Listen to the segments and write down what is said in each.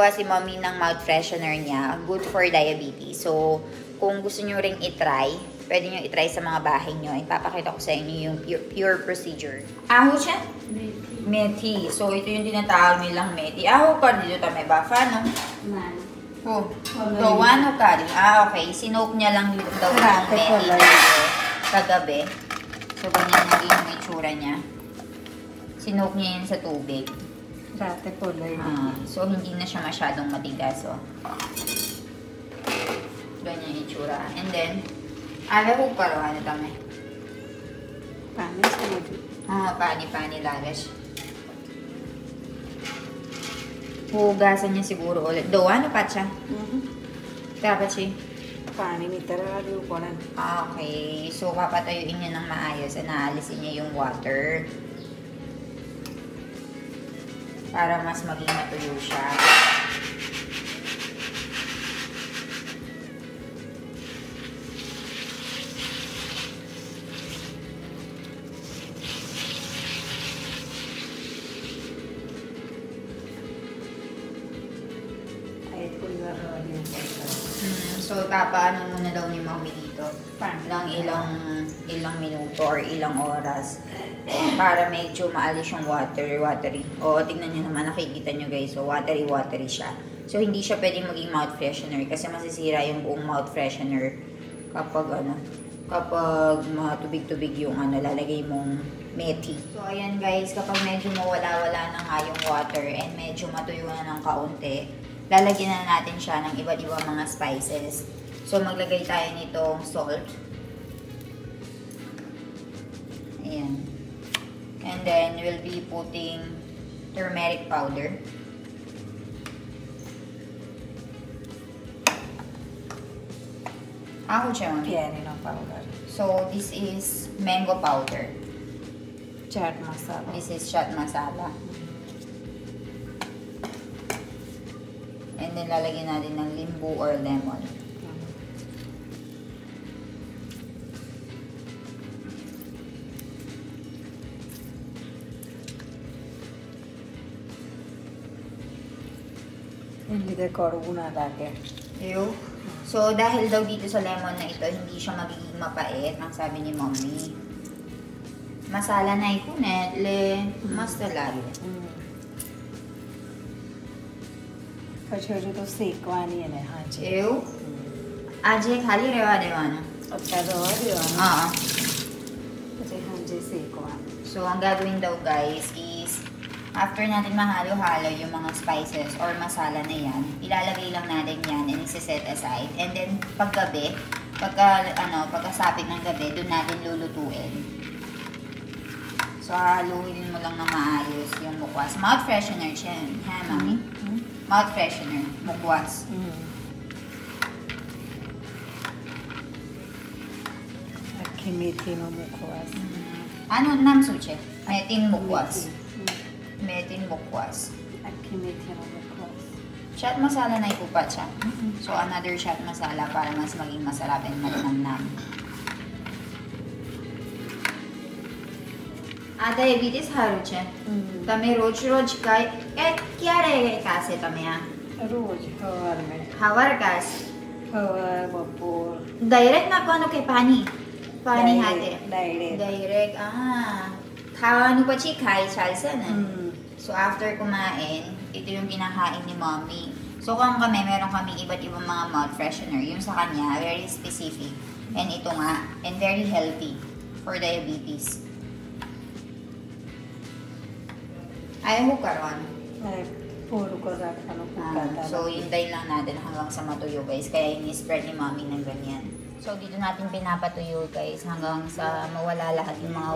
gumagawa si mommy ng mouth freshener niya. Good for diabetes. So, kung gusto nyo ring itry, pwede nyo itry sa mga bahay nyo. Ipapakita ko sa inyo yung pure procedure. Aho siya? Methi. So, ito yung tinatawag nilang methi. Aho ka dito may bafa, no? Oh, Dawano kari. Okay. Sinoke niya lang dito daw yung methi dito kagabi. So, ganyan naging yung itsura niya. Sinoke niya yun sa tubig. Dati po so, hindi na siya masyadong matigas. Oh. Ganyan yung itsura. And then, alam ko paro, ano tama? Pani sa pani lagas. Hugasan niya siguro ulit. Do, ano pa siya? Dapat siya? Pani ni Tarari uponan. Okay. So, papatayuin niya ng maayos. Naalisin niya yung water. Para mas maging matuyo siya. So, papaano muna daw ni mommy dito ng ilang minuto or ilang oras para medyo maalis yung watery. O, tingnan nyo naman, nakikita nyo guys. So, watery siya. So, hindi siya pwedeng maging mouth freshener kasi masisira yung buong mouth freshener kapag matubig-tubig yung lalagay mong methi. So, ayan guys, kapag medyo mawala-wala na nga yung water and medyo matuyo na ng kaunti, lalagyan na natin siya ng iba't ibang mga spices. So, maglagay tayo nitong salt. Ayan. And then, we'll be putting turmeric powder. Ako siya, mami. Piano powder. So, this is mango powder. Chaat masala. This is chaat masala. And then, lalagyan natin ng limbu or lemon. Hindi ka koruna lagi. Ew. So, dahil daw dito sa lemon na ito, hindi siya magiging mapait, ang sabi ni mommy. Masala na ikunet, mas talalo. Kachori to sekwani hai haji. Ew. Aje khali rewa dewana. Acha rewa dewana. Kasi haji sekwani. So, ang gagawin daw guys is after natin mahalo-halo yung mga spices or masala na yan, ilalagay lang natin yan and isi-set aside. And then, paggabi, pagkasapit ng gabi, doon natin lulutuin. So, haluin mo lang na maayos yung mukwas. Mouth freshener siya. Ha, mami? Mouth freshener. Mukwas. Methi no mukwas. Ano namsu siya? Metin mukwas. Metin mukwas. Methi no mukwas. Chaat masala na ipupat siya. So, another chaat masala para mas maging masarap and malinamnam. diabetes haru છે તમે રોજ ક્યારે કાશે તમે આ રોજ હવાર કાશ બપોર ડાયરેક્ટ નાખવાનું કે પાણી હાથે ડાયરેક્ટ ખાવાનું પછી ખાઈ ચાલશે ને so after kumain ito yung kinakain ni mommy. So kung meron kami iba't ibang mga mouth freshener, yung sa kanya very specific and ito nga and very healthy for diabetes. Ayaw mo karon. Puro ko So, hintayin lang natin hanggang sa matuyo guys. Kaya ini-spread ni mommy ng ganyan. So, dito natin pinapatuyo guys hanggang sa mawala lahat yung mga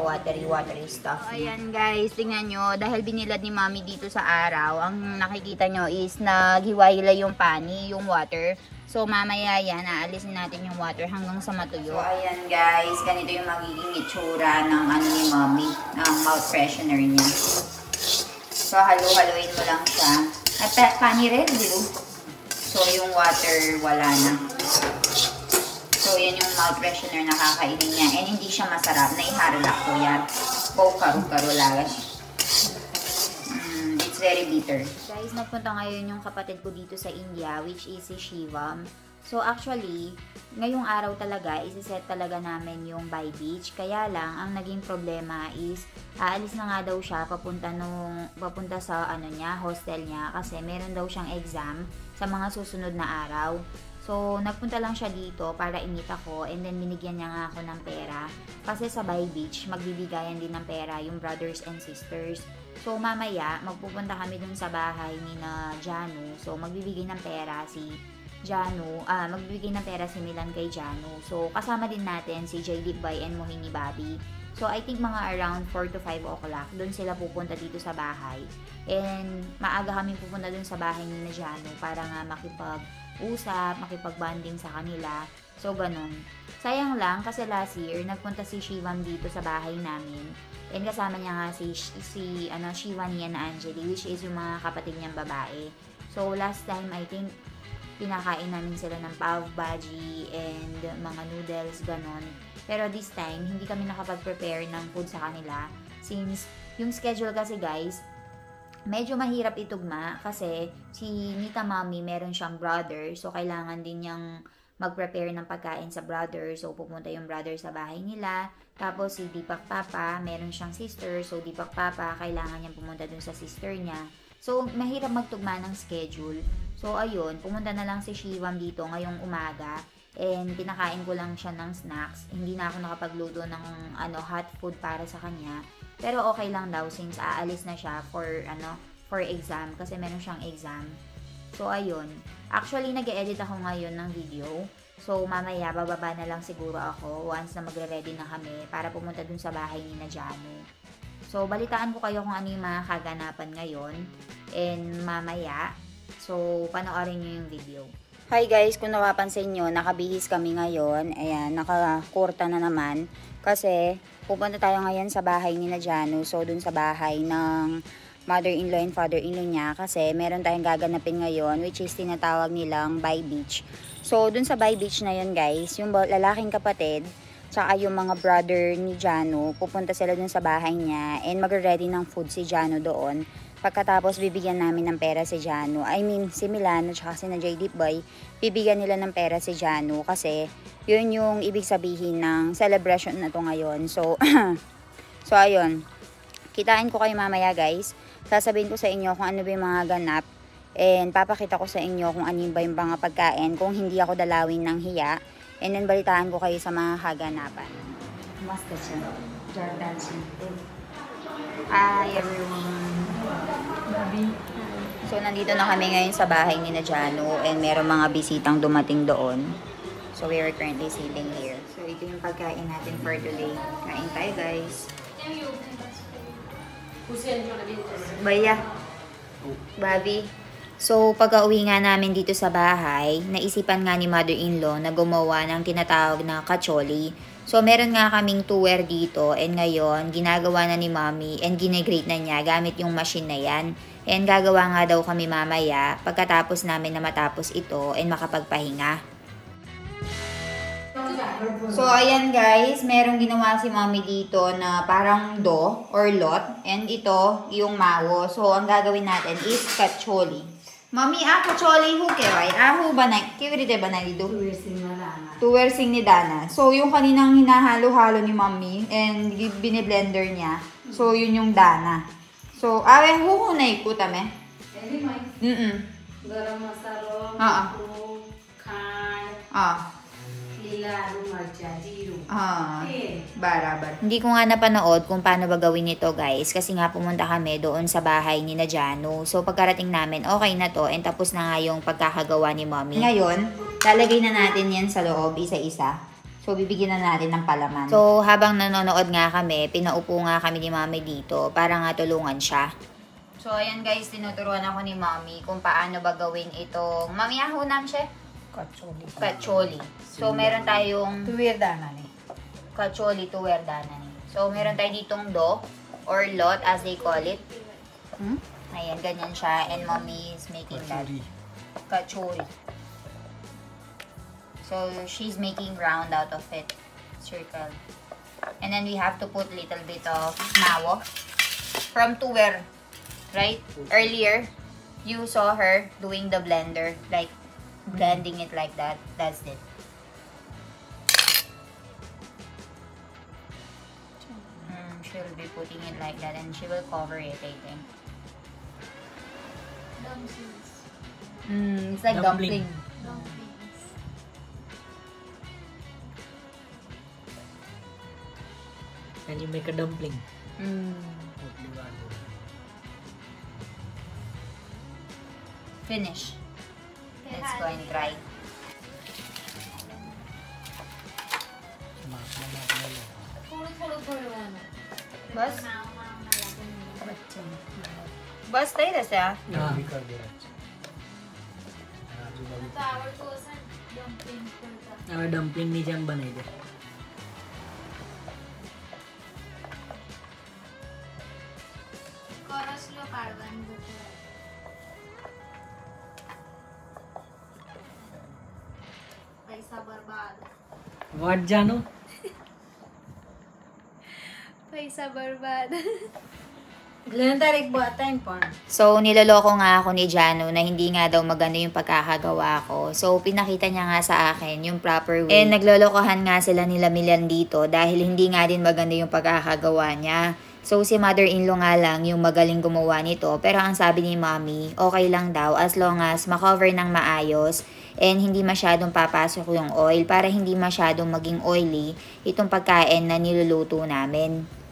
watery stuff. So, ayan guys, tingnan nyo. Dahil binilad ni mommy dito sa araw, ang nakikita nyo is naghiwa-hila yung pani, yung water. So, mamaya yan, aalisin natin yung water hanggang sa matuyo. So, ayan guys, ganito yung magiging itsura ng ni mommy, ng mouth freshener niya. So, halu-haluin mo lang siya. At pani red, so, yung water, wala na. So, yan yung mouth freshener na kakainin niya. And hindi siya masarap. Naiharala ko yan. Karu-karu lagas. It's it's very bitter. Guys, nagpunta ngayon yung kapatid ko dito sa India, which is si Shivam. So actually, ngayong araw talaga, isi-set talaga namin yung By Beach. Kaya lang, ang naging problema is, aalis na nga daw siya papunta sa hostel niya kasi meron daw siyang exam sa mga susunod na araw. So, nagpunta lang siya dito para imita ko and then binigyan niya nga ako ng pera. Kasi sa By Beach, magbibigayan din ng pera yung brothers and sisters. So, mamaya, magpupunta kami dun sa bahay ni na Janu. So, magbibigay ng pera si Milan kay Janu. So, kasama din natin si J. Dipbay and Mohini Bobby. So, I think mga around 4 to 5 o'clock, doon sila pupunta dito sa bahay. And maaga kami pupunta doon sa bahay ni na Janu para nga makipag-usap, makipag-bonding sa kanila. So, ganun. Sayang lang kasi last year, nagpunta si Shivam dito sa bahay namin. And kasama niya nga si Shivani and Angeli, which is yung mga kapatid niyang babae. So, last time, I think, pinakain namin sila ng pav bhaji and mga noodles, ganon. Pero this time, hindi kami nakapag-prepare ng food sa kanila. Since, yung schedule kasi guys, medyo mahirap itugma kasi si Nita Mommy meron siyang brother. So, kailangan din niyang mag-prepare ng pagkain sa brother. So, pupunta yung brother sa bahay nila. Tapos, si Deepak Papa, meron siyang sister. So, Deepak Papa, kailangan niyang pumunta dun sa sister niya. So, mahirap magtugma ng schedule. So, ayun, pumunta na lang si Shivam dito ngayong umaga. And, pinakain ko lang siya ng snacks. Hindi na ako nakapagluto ng hot food para sa kanya. Pero, okay lang daw since aalis na siya for exam. Kasi meron siyang exam. So, ayun. Actually, nag-edit ako ngayon ng video. So, mamaya, bababa na lang siguro ako once na magre-ready na kami para pumunta dun sa bahay ni na Janu. So, balitaan ko kayo kung ano yung mga kaganapan ngayon. And mamaya, so, panoorin nyo yung video. Hi guys, kung napapansin nyo, nakabihis kami ngayon. Ayan, nakakurta na naman. Kasi, pupunta tayo ngayon sa bahay ni na Janu. So, dun sa bahay ng mother-in-law and father-in-law niya. Kasi, meron tayong gaganapin ngayon, which is tinatawag nilang By Beach. So, dun sa By Beach na yun guys, yung lalaking kapatid, tsaka yung mga brother ni Janu, pupunta sila dun sa bahay niya and magre-ready ng food si Janu doon. Pagkatapos, bibigyan namin ng pera si Janu. I mean, si Milan at saka si na J. Dipbay, bibigyan nila ng pera si Janu kasi yun yung ibig sabihin ng celebration na to ngayon. So, so ayun. Kitain ko kayo mamaya guys. Sasabihin ko sa inyo kung ano ba yung mga ganap. And papakita ko sa inyo kung ano ba yung mga pagkain kung hindi ako dalawin ng hiya. And then balitaan ko kayo sa mga kaganapan. Master siya. Jordan siya. Hi everyone. So nandito na kami ngayon sa bahay ni na Janu and meron mga bisitang dumating doon. So we are currently sitting here. So ito yung pagkain natin for today. Kain tayo guys. Baya. Bobby. So, pagka-uwi nga namin dito sa bahay, naisipan nga ni mother-in-law na gumawa ng tinatawag na kacholi. So, meron nga kaming tuwer dito and ngayon, ginagawa na ni mommy and ginegrate na niya gamit yung machine na yan. And gagawa nga daw kami mamaya pagkatapos namin na matapos ito and makapagpahinga. So, ayan guys, merong ginawa si mommy dito na parang do or lot. And ito, yung mawo. So, ang gagawin natin is kacholi. Mami, kacholi ho keway. Ho ba na? Kiwirite ba na dito? Tuwersing ni Dana. So, yung kaninang hinahalo-halo ni mami and biniblender niya. So, yun yung Dana. So, ho na ikutame. Garam masala, khan, lilaru, marcha, jiru. Barabar. Hindi ko nga napanood kung paano ba gawin ito guys. Kasi nga pumunta kami doon sa bahay ni na Janu. So pagkarating namin, okay na to. And tapos na nga yung pagkakagawa ni mommy. Ngayon, lalagay na natin yan sa loob isa-isa. So bibigyan na natin ng palaman. So habang nanonood nga kami, pinaupo nga kami ni mommy dito para nga tulungan siya. So ayan guys, tinuturuan ako ni mommy kung paano ba gawin itong mamiyahunam siya? Kacholi. So, meron tayong Tuwir dana ni. kacholi tuwer dana ni. So, meron tayo ditong do or lot as they call it. Ayan, ganyan siya. And mommy is making that. Kacholi. So, she's making round out of it. Circle. And then, we have to put little bit of mawo. From tuwer. Right? Earlier, you saw her doing the blender, like blending it like that. That's it. She'll be putting it like that and she will cover it, I think. It's like dumpling. And you make a dumpling. Finish. Let's go and try. बस बस तरी रसे હવે ડમ્પલિંગ ની જેમ બનાવી દે. What, Janu? પૈસા બરબાદ. Glenn, tarik buhatan po. So, niloloko nga ako ni Jano na hindi nga daw maganda yung pagkakagawa ko. So, pinakita niya nga sa akin yung proper way. And naglolokohan nga sila nila Milan dito dahil hindi nga din maganda yung pagkakagawa niya. So, si mother-in-law nga lang yung magaling gumawa nito. Pero ang sabi ni mommy, okay lang daw as long as makover ng maayos and hindi masyadong papasok yung oil para hindi masyadong maging oily itong pagkain na niluluto namin.